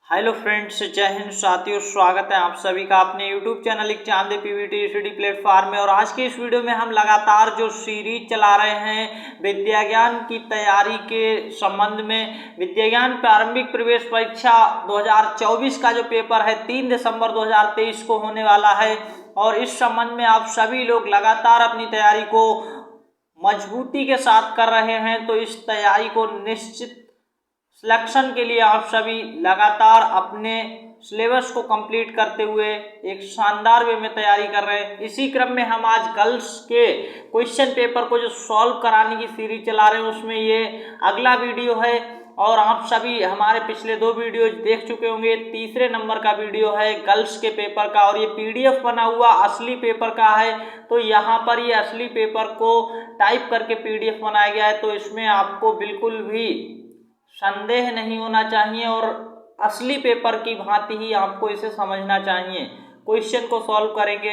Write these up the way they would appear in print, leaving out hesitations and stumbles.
Hello friends, जय हिंद साथियों। स्वागत है आप सभी का अपने YouTube channel Chande Pvt study platform में। और आज की इस वीडियो में हम लगातार जो सीरीज चला रहे हैं विद्या ज्ञान की तैयारी के संबंध में, विद्या ज्ञान प्रारंभिक प्रवेश परीक्षा 2024 का जो पेपर है 3 दिसंबर 2023 को होने वाला है। और इस संबंध में आप सभी लोग लगातार अपनी तैयारी को मजबूती के साथ कर रहे हैं। तो इस तैयारी को निश्चित सिलेक्शन के लिए आप सभी लगातार अपने सिलेबस को कंप्लीट करते हुए एक शानदार वे में तैयारी कर रहे हैं। इसी क्रम में हम आज गर्ल्स के क्वेश्चन पेपर को जो सॉल्व कराने की सीरीज चला रहे हैं उसमें ये अगला वीडियो है। और आप सभी हमारे पिछले 2 वीडियो देख चुके होंगे। तीसरे नंबर का वीडियो है गर्ल्स के पेपर का, और ये पीडीएफ बना हुआ असली पेपर का है। तो यहाँ पर ये असली पेपर को टाइप करके पीडीएफ बनाया गया है, तो इसमें आपको बिल्कुल भी संदेह नहीं होना चाहिए और असली पेपर की भांति ही आपको इसे समझना चाहिए। क्वेश्चन को सॉल्व करेंगे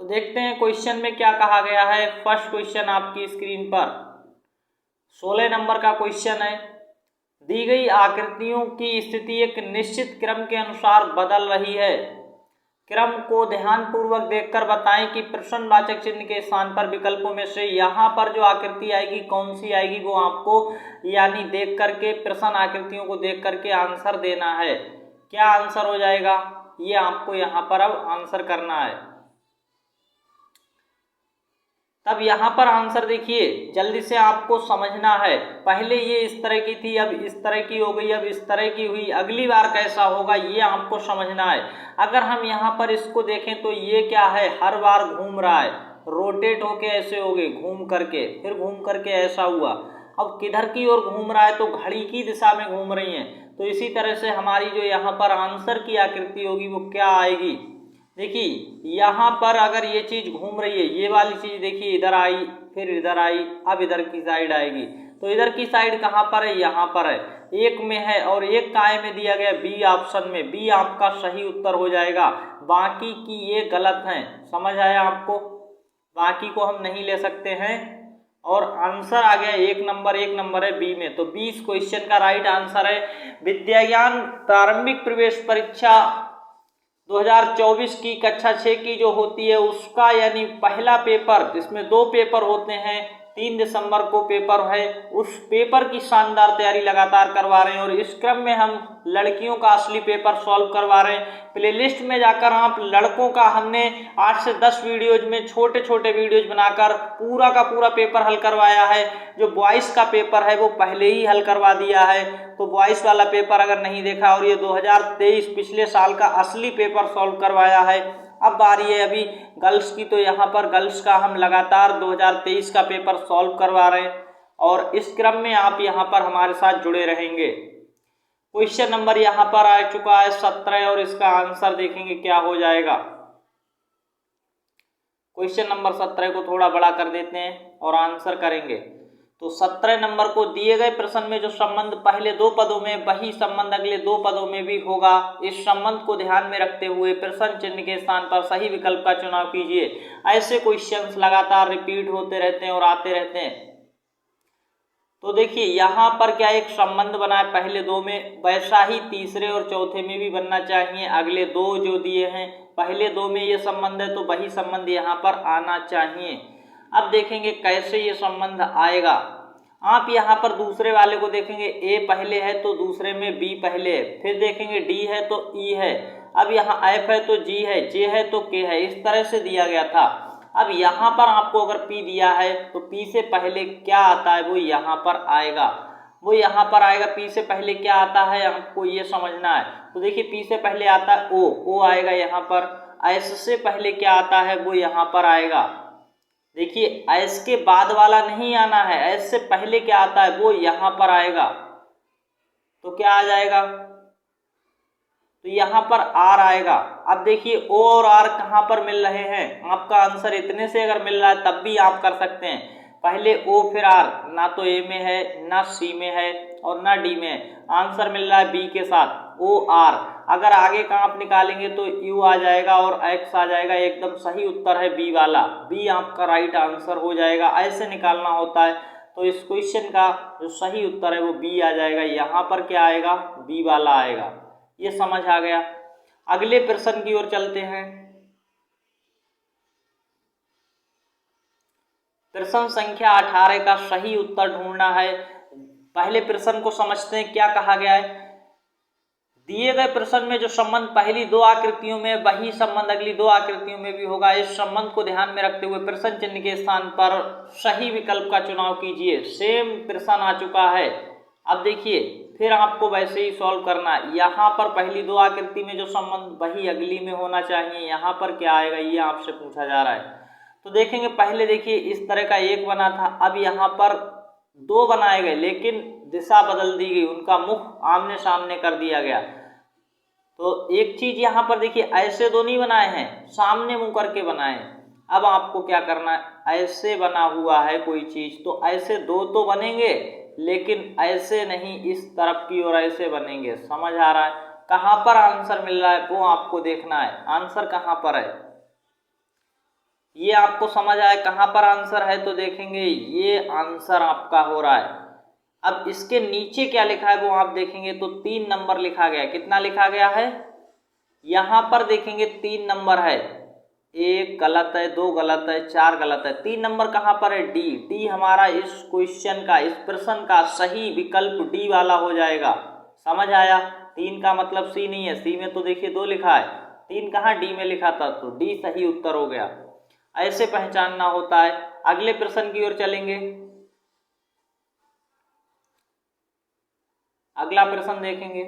तो देखते हैं क्वेश्चन में क्या कहा गया है। फर्स्ट क्वेश्चन आपकी स्क्रीन पर 16 नंबर का क्वेश्चन है। दी गई आकृतियों की स्थिति एक निश्चित क्रम के अनुसार बदल रही है। क्रम को ध्यानपूर्वक देखकर बताएं कि प्रश्नवाचक चिन्ह के स्थान पर विकल्पों में से यहाँ पर जो आकृति आएगी कौन सी आएगी, वो आपको यानी देख करके प्रश्न आकृतियों को देख करके आंसर देना है। क्या आंसर हो जाएगा ये आपको यहाँ पर अब आंसर करना है। तब यहाँ पर आंसर देखिए, जल्दी से आपको समझना है। पहले ये इस तरह की थी, अब इस तरह की हो गई, अब इस तरह की हुई, अगली बार कैसा होगा ये आपको समझना है। अगर हम यहाँ पर इसको देखें तो ये क्या है, हर बार घूम रहा है, रोटेट होके ऐसे हो गए, घूम करके फिर घूम करके ऐसा हुआ। अब किधर की ओर घूम रहा है तो घड़ी की दिशा में घूम रही है। तो इसी तरह से हमारी जो यहाँ पर आंसर की आकृति होगी वो क्या आएगी। देखिए यहाँ पर अगर ये चीज घूम रही है, ये वाली चीज देखिए इधर आई फिर इधर आई, अब इधर की साइड आएगी। तो इधर की साइड कहाँ पर है, यहाँ पर है, एक में है और एक काय में दिया गया बी ऑप्शन में। बी आपका सही उत्तर हो जाएगा, बाकी की ये गलत है। समझ आया आपको, बाकी को हम नहीं ले सकते हैं। और आंसर आ गया एक नंबर है बी में। तो 20 क्वेश्चन का राइट आंसर है। विद्या ज्ञान प्रारंभिक प्रवेश परीक्षा 2024 की कक्षा 6 की जो होती है उसका यानी पहला पेपर, जिसमें 2 पेपर होते हैं, 3 दिसंबर को पेपर है, उस पेपर की शानदार तैयारी लगातार करवा रहे हैं। और इस क्रम में हम लड़कियों का असली पेपर सॉल्व करवा रहे हैं। प्लेलिस्ट में जाकर आप लड़कों का हमने 8 से 10 वीडियोज में छोटे छोटे वीडियोज बनाकर पूरा का पूरा पेपर हल करवाया है। जो बॉयज का पेपर है वो पहले ही हल करवा दिया है। तो बॉयज वाला पेपर अगर नहीं देखा, और ये 2023 पिछले साल का असली पेपर सॉल्व करवाया है। अब बारी है अभी गर्ल्स की, तो यहाँ पर गर्ल्स का हम लगातार 2023 का पेपर सॉल्व करवा रहे हैं और इस क्रम में आप यहाँ पर हमारे साथ जुड़े रहेंगे। क्वेश्चन नंबर यहाँ पर आ चुका है 17 और इसका आंसर देखेंगे क्या हो जाएगा। क्वेश्चन नंबर 17 को थोड़ा बड़ा कर देते हैं और आंसर करेंगे। तो 17 नंबर को दिए गए प्रश्न में जो संबंध पहले 2 पदों में वही संबंध अगले 2 पदों में भी होगा। इस संबंध को ध्यान में रखते हुए प्रश्न चिन्ह के स्थान पर सही विकल्प का चुनाव कीजिए। ऐसे क्वेश्चंस लगातार रिपीट होते रहते हैं और आते रहते हैं। तो देखिए यहाँ पर क्या एक संबंध बना है पहले 2 में, वैसा ही तीसरे और चौथे में भी बनना चाहिए। अगले 2 जो दिए हैं पहले 2 में ये संबंध है तो वही संबंध यहाँ पर आना चाहिए। अब देखेंगे कैसे ये संबंध आएगा। आप यहाँ पर दूसरे वाले को देखेंगे, ए पहले है तो दूसरे में बी पहले है, फिर देखेंगे डी है तो ई है, अब यहाँ एफ है तो जी है, जे है तो के है, इस तरह से दिया गया था। अब यहाँ पर आपको अगर P दिया है तो P से पहले क्या आता है वो यहाँ पर आएगा, वो यहाँ पर आएगा। P से पहले क्या आता है आपको ये समझना है। तो देखिए P से पहले आता है O आएगा यहाँ पर। S से पहले क्या आता है वो यहाँ पर आएगा। देखिए S के बाद वाला नहीं आना है, S से पहले क्या आता है वो यहाँ पर आएगा। तो क्या आ जाएगा, तो यहाँ पर R आएगा। अब देखिए O और R कहाँ पर मिल रहे हैं, आपका आंसर इतने से अगर मिल रहा है तब भी आप कर सकते हैं। पहले O फिर R, ना तो A में है ना C में है और ना D में है, आंसर मिल रहा है B के साथ O R। अगर आगे का आप निकालेंगे तो U आ जाएगा और X आ जाएगा। एकदम सही उत्तर है B वाला, B आपका राइट आंसर हो जाएगा। ऐसे निकालना होता है। तो इस क्वेश्चन का जो सही उत्तर है वो बी आ जाएगा। यहाँ पर क्या आएगा, बी वाला आएगा। ये समझ आ गया। अगले प्रश्न की ओर चलते हैं। प्रश्न संख्या 18 का सही उत्तर ढूंढना है। पहले प्रश्न को समझते हैं, क्या कहा गया है। दिए गए प्रश्न में जो संबंध पहली दो आकृतियों में, वही संबंध अगली दो आकृतियों में भी होगा। इस संबंध को ध्यान में रखते हुए प्रश्न चिन्ह के स्थान पर सही विकल्प का चुनाव कीजिए। सेम प्रश्न आ चुका है। अब देखिए, फिर आपको वैसे ही सॉल्व करना है। यहाँ पर पहली दो आकृति में जो संबंध वही अगली में होना चाहिए। यहाँ पर क्या आएगा, ये आपसे पूछा जा रहा है। तो देखेंगे, पहले देखिए इस तरह का एक बना था, अब यहाँ पर दो बनाए गए, लेकिन दिशा बदल दी गई, उनका मुख आमने सामने कर दिया गया। तो एक चीज यहाँ पर देखिए, ऐसे दो नहीं बनाए हैं, सामने मुंह करके बनाए हैं। अब आपको क्या करना है, ऐसे बना हुआ है कोई चीज, तो ऐसे दो तो बनेंगे, लेकिन ऐसे नहीं, इस तरफ की ओर ऐसे बनेंगे। समझ आ रहा है। कहाँ पर आंसर मिल रहा है वो आपको देखना है। आंसर कहाँ पर है ये आपको समझ आए, कहाँ पर आंसर है। तो देखेंगे ये आंसर आपका हो रहा है। अब इसके नीचे क्या लिखा है वो आप देखेंगे तो 3 नंबर लिखा गया है। कितना लिखा गया है, यहाँ पर देखेंगे 3 नंबर है। 1 गलत है, 2 गलत है, 4 गलत है। 3 नंबर कहाँ पर है, डी। डी हमारा इस क्वेश्चन का, इस प्रश्न का सही विकल्प डी वाला हो जाएगा। समझ आया। 3 का मतलब सी नहीं है, सी में तो देखिए 2 लिखा है, 3 कहाँ डी में लिखा था, तो डी सही उत्तर हो गया। ऐसे पहचानना होता है। अगले प्रश्न की ओर चलेंगे। अगला प्रश्न देखेंगे,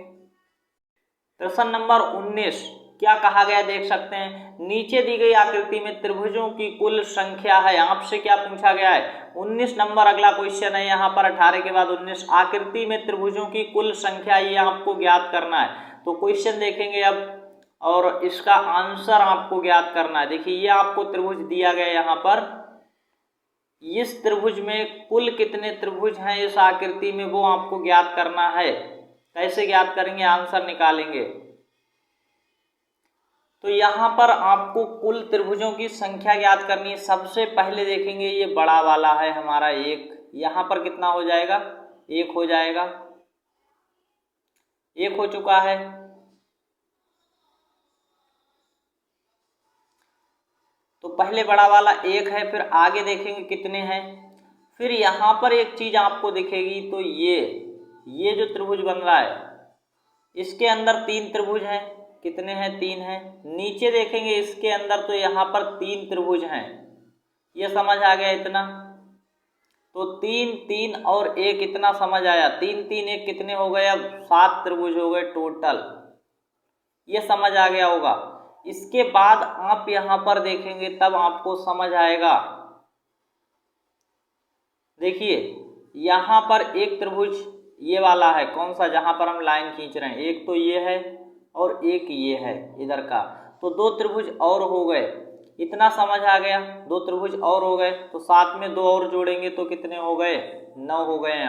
प्रश्न नंबर 19। क्या कहा गया देख सकते हैं। नीचे दी गई आकृति में त्रिभुजों की कुल संख्या है। आपसे क्या पूछा गया है, 19 नंबर अगला क्वेश्चन है। यहाँ पर 18 के बाद 19, आकृति में त्रिभुजों की कुल संख्या, ये आपको ज्ञात करना है। तो क्वेश्चन देखेंगे अब, और इसका आंसर आपको ज्ञात करना है। देखिए ये आपको त्रिभुज दिया गया, यहाँ पर इस त्रिभुज में कुल कितने त्रिभुज हैं इस आकृति में, वो आपको ज्ञात करना है। कैसे ज्ञात करेंगे, आंसर निकालेंगे। तो यहाँ पर आपको कुल त्रिभुजों की संख्या ज्ञात करनी है। सबसे पहले देखेंगे ये बड़ा वाला है हमारा 1, यहाँ पर कितना हो जाएगा, 1 हो जाएगा। 1 हो चुका है। तो पहले बड़ा वाला 1 है, फिर आगे देखेंगे कितने हैं। फिर यहाँ पर एक चीज आपको दिखेगी, तो ये जो त्रिभुज बन रहा है, इसके अंदर 3 त्रिभुज हैं। कितने हैं, 3 हैं। नीचे देखेंगे इसके अंदर, तो यहाँ पर 3 त्रिभुज हैं। ये समझ आ गया इतना। तो 3 3 और 1 इतना समझ आया। 3 3 1 कितने हो गए, अब 7 त्रिभुज हो गए टोटल। ये समझ आ गया होगा। इसके बाद आप यहाँ पर देखेंगे तब आपको समझ आएगा। देखिए यहाँ पर एक त्रिभुज ये वाला है, कौन सा, जहाँ पर हम लाइन खींच रहे हैं। एक तो ये है और एक ये है इधर का, तो 2 त्रिभुज और हो गए। इतना समझ आ गया, 2 त्रिभुज और हो गए। तो साथ में 2 और जोड़ेंगे तो कितने हो गए, 9 हो गए।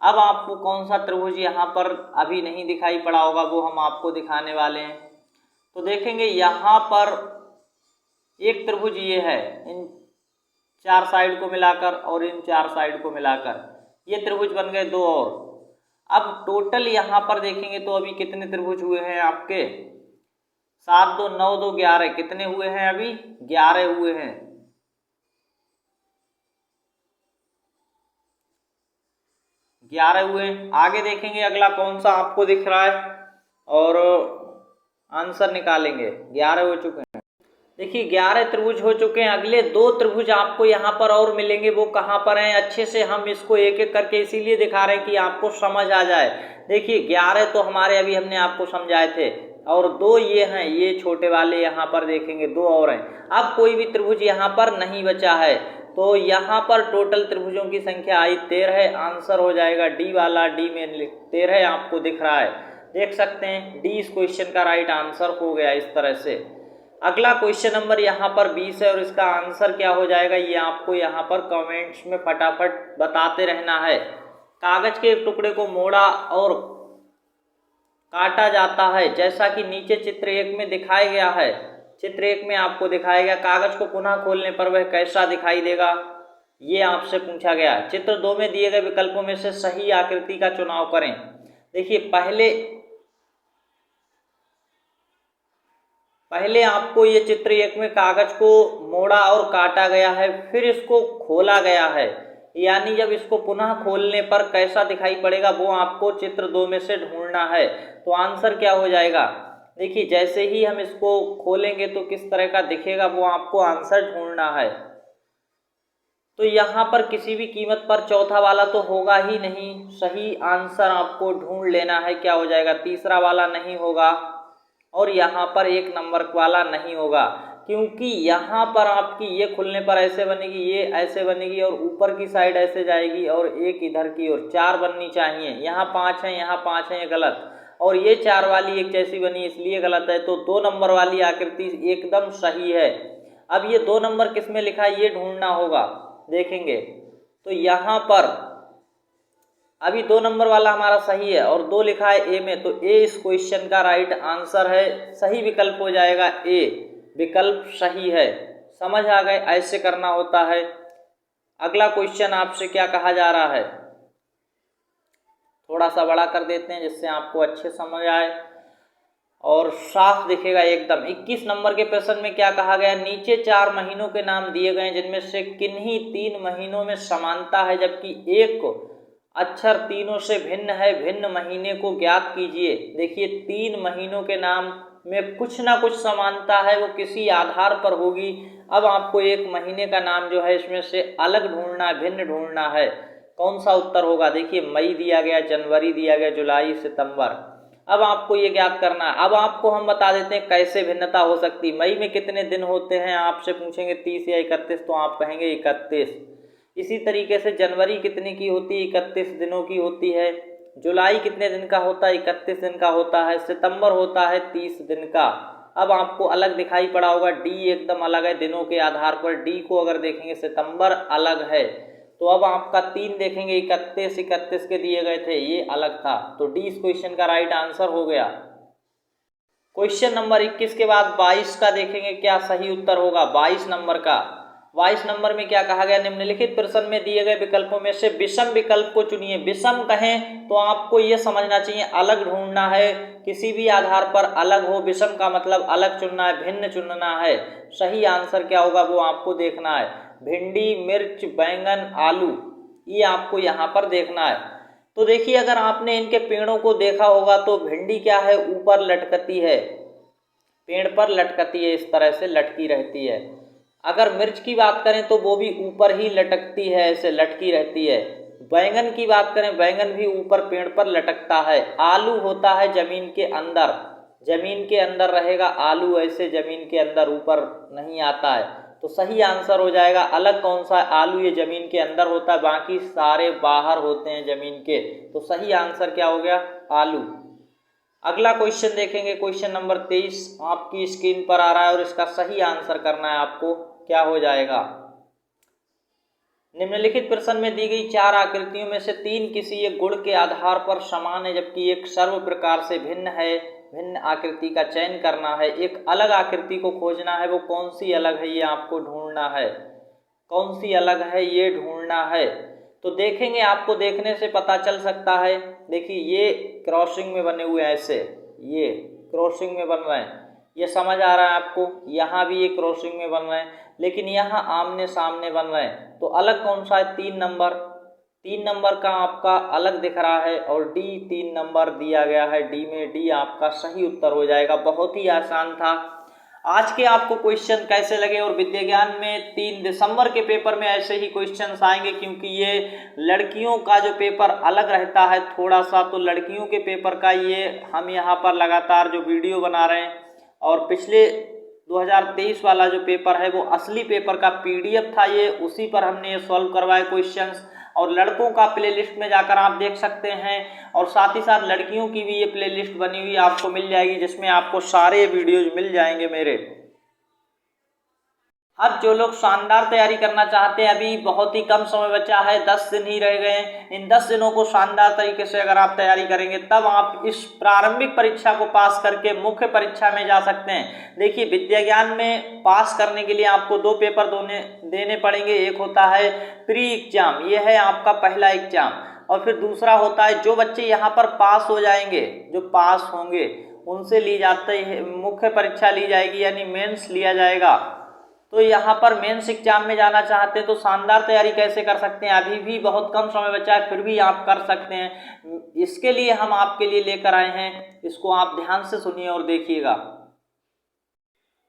अब आपको कौन सा त्रिभुज यहाँ पर अभी नहीं दिखाई पड़ा होगा, वो हम आपको दिखाने वाले हैं। तो देखेंगे यहाँ पर एक त्रिभुज ये है, इन 4 साइड को मिलाकर और इन 4 साइड को मिलाकर ये त्रिभुज बन गए 2 और। अब टोटल यहाँ पर देखेंगे तो अभी कितने त्रिभुज हुए हैं आपके, 7 2 9 2 11, कितने हुए हैं अभी, 11 हुए हैं। आगे देखेंगे अगला कौन सा आपको दिख रहा है और आंसर निकालेंगे। 11 हो चुके हैं। देखिए 11 त्रिभुज हो चुके हैं। अगले 2 त्रिभुज आपको यहाँ पर और मिलेंगे, वो कहाँ पर हैं, अच्छे से हम इसको एक एक करके इसीलिए दिखा रहे हैं कि आपको समझ आ जाए। देखिए 11 तो हमारे अभी हमने आपको समझाए थे, और 2 ये हैं, ये छोटे वाले यहाँ पर देखेंगे 2 और हैं। अब कोई भी त्रिभुज यहाँ पर नहीं बचा है, तो यहाँ पर टोटल त्रिभुजों की संख्या आई 13 है। आंसर हो जाएगा डी वाला, डी में 13 आपको दिख रहा है, देख सकते हैं। डी इस क्वेश्चन का राइट आंसर हो गया इस तरह से। अगला क्वेश्चन नंबर यहाँ पर 20 है, और इसका आंसर क्या हो जाएगा ये आपको यहाँ पर कमेंट्स में फटाफट बताते रहना है। कागज के एक टुकड़े को मोड़ा और काटा जाता है, जैसा कि नीचे चित्र 1 में दिखाया गया है। चित्र 1 में आपको दिखाया गया, कागज को पुनः खोलने पर वह कैसा दिखाई देगा, ये आपसे पूछा गया। चित्र 2 में दिए गए विकल्पों में से सही आकृति का चुनाव करें। देखिए पहले आपको ये चित्र 1 में कागज को मोड़ा और काटा गया है, फिर इसको खोला गया है, यानी जब इसको पुनः खोलने पर कैसा दिखाई पड़ेगा वो आपको चित्र 2 में से ढूंढना है। तो आंसर क्या हो जाएगा, देखिए जैसे ही हम इसको खोलेंगे तो किस तरह का दिखेगा वो आपको आंसर ढूंढना है। तो यहाँ पर किसी भी कीमत पर चौथा वाला तो होगा ही नहीं, सही आंसर आपको ढूंढ लेना है। क्या हो जाएगा, तीसरा वाला नहीं होगा और यहाँ पर 1 नंबर वाला नहीं होगा, क्योंकि यहाँ पर आपकी ये खुलने पर ऐसे बनेगी, ये ऐसे बनेगी और ऊपर की साइड ऐसे जाएगी और एक इधर की ओर 4 बननी चाहिए। यहाँ 5 है, यहाँ 5 है, ये गलत, और ये 4 वाली एक जैसी बनी इसलिए गलत है। तो 2 नंबर वाली आकृति एकदम सही है। अब ये 2 नंबर किस में लिखा है ये ढूंढना होगा, देखेंगे तो यहाँ पर अभी 2 नंबर वाला हमारा सही है और 2 लिखा है ए में, तो ए इस क्वेश्चन का राइट आंसर है। सही विकल्प हो जाएगा ए, विकल्प सही है। समझ आ गए, ऐसे करना होता है। अगला क्वेश्चन आपसे क्या कहा जा रहा है, थोड़ा सा बड़ा कर देते हैं जिससे आपको अच्छे समझ आए और साफ दिखेगा एकदम। 21 नंबर के प्रश्न में क्या कहा गया, नीचे 4 महीनों के नाम दिए गए जिनमें से किन्हीं 3 महीनों में समानता है जबकि एक अक्षर तीनों से भिन्न है, भिन्न महीने को ज्ञात कीजिए। देखिए 3 महीनों के नाम में कुछ ना कुछ समानता है, वो किसी आधार पर होगी। अब आपको एक महीने का नाम जो है इसमें से अलग ढूंढना है, भिन्न ढूंढना है। कौन सा उत्तर होगा, देखिए मई दिया गया, जनवरी दिया गया, जुलाई, सितंबर। अब आपको ये ज्ञात करना है। अब आपको हम बता देते हैं कैसे भिन्नता हो सकती है। मई में कितने दिन होते हैं, आपसे पूछेंगे 30 या 31, तो आप कहेंगे 31। इसी तरीके से जनवरी कितने की होती है, 31 दिनों की होती है। जुलाई कितने दिन का होता है, 31 दिन का होता है। सितंबर होता है 30 दिन का। अब आपको अलग दिखाई पड़ा होगा, डी एकदम अलग है दिनों के आधार पर। डी को अगर देखेंगे सितंबर अलग है, तो अब आपका 3 देखेंगे 31 के दिए गए थे, ये अलग था। तो डी इस क्वेश्चन का राइट आंसर हो गया। क्वेश्चन नंबर 21 के बाद 22 का देखेंगे क्या सही उत्तर होगा। 22 नंबर का, 22 नंबर में क्या कहा गया, निम्नलिखित प्रश्न में दिए गए विकल्पों में से विषम विकल्प को चुनिए। विषम कहें तो आपको यह समझना चाहिए अलग ढूंढना है, किसी भी आधार पर अलग हो। विषम का मतलब अलग चुनना है, भिन्न चुनना है। सही आंसर क्या होगा वो आपको देखना है। भिंडी, मिर्च, बैंगन, आलू, ये आपको यहाँ पर देखना है। तो देखिए अगर आपने इनके पेड़ों को देखा होगा तो भिंडी क्या है, ऊपर लटकती है, पेड़ पर लटकती है, इस तरह से लटकी रहती है। अगर मिर्च की बात करें तो वो भी ऊपर ही लटकती है, ऐसे लटकी रहती है। बैंगन की बात करें, बैंगन भी ऊपर पेड़ पर लटकता है। आलू होता है जमीन के अंदर, जमीन के अंदर रहेगा आलू, ऐसे जमीन के अंदर ऊपर नहीं आता है। तो सही आंसर हो जाएगा अलग कौन सा है, आलू ये जमीन के अंदर होता है, बाकी सारे बाहर होते हैं जमीन के। तो सही आंसर क्या हो गया, आलू। अगला क्वेश्चन देखेंगे, क्वेश्चन नंबर 23 आपकी स्क्रीन पर आ रहा है और इसका सही आंसर करना है आपको। क्या हो जाएगा, निम्नलिखित प्रश्न में दी गई 4 आकृतियों में से 3 किसी एक गुण के आधार पर समान है जबकि एक सर्व प्रकार से भिन्न है। भिन्न आकृति का चयन करना है, एक अलग आकृति को खोजना है। वो कौन सी अलग है ये आपको ढूंढना है, कौन सी अलग है ये ढूंढना है। तो देखेंगे, आपको देखने से पता चल सकता है। देखिए ये क्रॉसिंग में बने हुए हैं, ऐसे ये क्रॉसिंग में बन रहे हैं, ये समझ आ रहा है आपको। यहाँ भी ये क्रॉसिंग में बन रहे हैं, लेकिन यहाँ आमने सामने बन रहे हैं। तो अलग कौन सा है, 3 नंबर। 3 नंबर का आपका अलग दिख रहा है और डी 3 नंबर दिया गया है, डी में डी आपका सही उत्तर हो जाएगा। बहुत ही आसान था। आज के आपको क्वेश्चन कैसे लगे, और विद्या ज्ञान में 3 दिसंबर के पेपर में ऐसे ही क्वेश्चंस आएंगे, क्योंकि ये लड़कियों का जो पेपर अलग रहता है थोड़ा सा, तो लड़कियों के पेपर का ये हम यहाँ पर लगातार जो वीडियो बना रहे हैं। और पिछले 2023 वाला जो पेपर है वो असली पेपर का PDF था, ये उसी पर हमने ये सॉल्व करवाए क्वेश्चंस। और लड़कों का प्लेलिस्ट में जाकर आप देख सकते हैं, और साथ ही साथ लड़कियों की भी ये प्लेलिस्ट बनी हुई आपको मिल जाएगी, जिसमें आपको सारे वीडियोज मिल जाएंगे मेरे। अब जो लोग शानदार तैयारी करना चाहते हैं, अभी बहुत ही कम समय बचा है, 10 दिन ही रह गए हैं। इन 10 दिनों को शानदार तरीके से अगर आप तैयारी करेंगे तब आप इस प्रारंभिक परीक्षा को पास करके मुख्य परीक्षा में जा सकते हैं। देखिए, विद्या ज्ञान में पास करने के लिए आपको 2 पेपर देने पड़ेंगे। एक होता है प्री एग्जाम, ये है आपका पहला एग्जाम, और फिर दूसरा होता है जो बच्चे यहाँ पर पास हो जाएंगे, जो पास होंगे उनसे ली जाती है मुख्य परीक्षा ली जाएगी, यानी मेंस लिया जाएगा। तो यहाँ पर मेंस एग्जाम में जाना चाहते हैं तो शानदार तैयारी कैसे कर सकते हैं, अभी भी बहुत कम समय बचा है, फिर भी आप कर सकते हैं। इसके लिए हम आपके लिए लेकर आए हैं, इसको आप ध्यान से सुनिए और देखिएगा।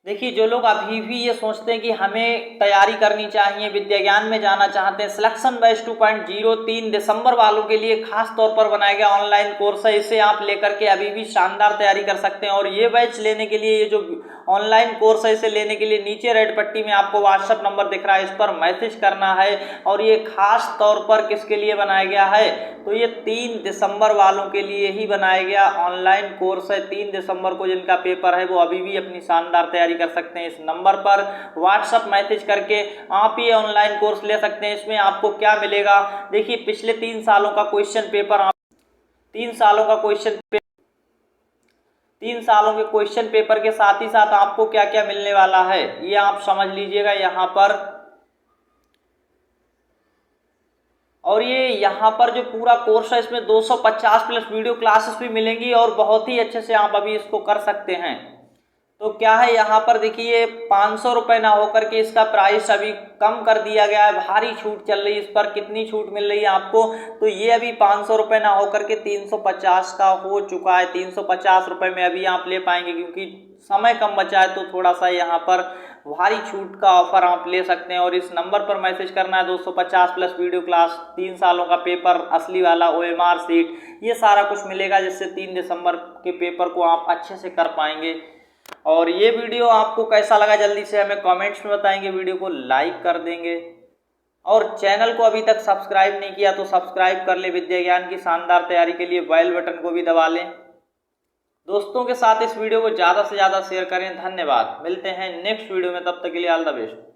देखिए, जो लोग अभी भी ये सोचते हैं कि हमें तैयारी करनी चाहिए, विद्या ज्ञान में जाना चाहते हैं, सिलेक्शन बैच 2.0 3 दिसंबर वालों के लिए खास तौर पर बनाया गया ऑनलाइन कोर्स है। इसे आप लेकर के अभी भी शानदार तैयारी कर सकते हैं। और ये बैच लेने के लिए, ये जो ऑनलाइन कोर्स है, इसे लेने के लिए नीचे रेड पट्टी में आपको व्हाट्सएप नंबर दिख रहा है, इस पर मैसेज करना है। और ये खास तौर पर किसके लिए बनाया गया है, तो ये 3 दिसंबर वालों के लिए ही बनाया गया ऑनलाइन कोर्स है। 3 दिसंबर को जिनका पेपर है वो अभी भी अपनी शानदार तैयारी कर सकते हैं। इस नंबर पर व्हाट्सएप मैसेज करके आप ये ऑनलाइन कोर्स ले सकते हैं। इसमें आपको क्या मिलेगा, देखिए, पिछले 3 सालों का क्वेश्चन पेपर, 3 सालों का क्वेश्चन पेपर, 3 सालों के क्वेश्चन पेपर के साथ ही साथ आपको क्या क्या मिलने वाला है ये आप समझ लीजिएगा यहाँ पर। और ये यहाँ पर जो पूरा कोर्स है इसमें 250 प्लस वीडियो क्लासेस भी मिलेंगी और बहुत ही अच्छे से आप अभी इसको कर सकते हैं। तो क्या है यहाँ पर देखिए, 500 रुपये ना होकर के इसका प्राइस अभी कम कर दिया गया है, भारी छूट चल रही है। इस पर कितनी छूट मिल रही है आपको, तो ये अभी 500 रुपये ना होकर के 350 का हो चुका है। 350 रुपये में अभी आप ले पाएंगे, क्योंकि समय कम बचा है तो थोड़ा सा यहाँ पर भारी छूट का ऑफर आप ले सकते हैं। और इस नंबर पर मैसेज करना है, 250 प्लस वीडियो क्लास, 3 सालों का पेपर, असली वाला OMR सीट, ये सारा कुछ मिलेगा, जिससे 3 दिसंबर के पेपर को आप अच्छे से कर पाएंगे। और ये वीडियो आपको कैसा लगा जल्दी से हमें कमेंट्स में बताएंगे, वीडियो को लाइक कर देंगे, और चैनल को अभी तक सब्सक्राइब नहीं किया तो सब्सक्राइब कर ले। विद्या ज्ञान की शानदार तैयारी के लिए बेल बटन को भी दबा लें। दोस्तों के साथ इस वीडियो को ज़्यादा से ज़्यादा शेयर करें। धन्यवाद, मिलते हैं नेक्स्ट वीडियो में, तब तक के लिए ऑल द बेस्ट।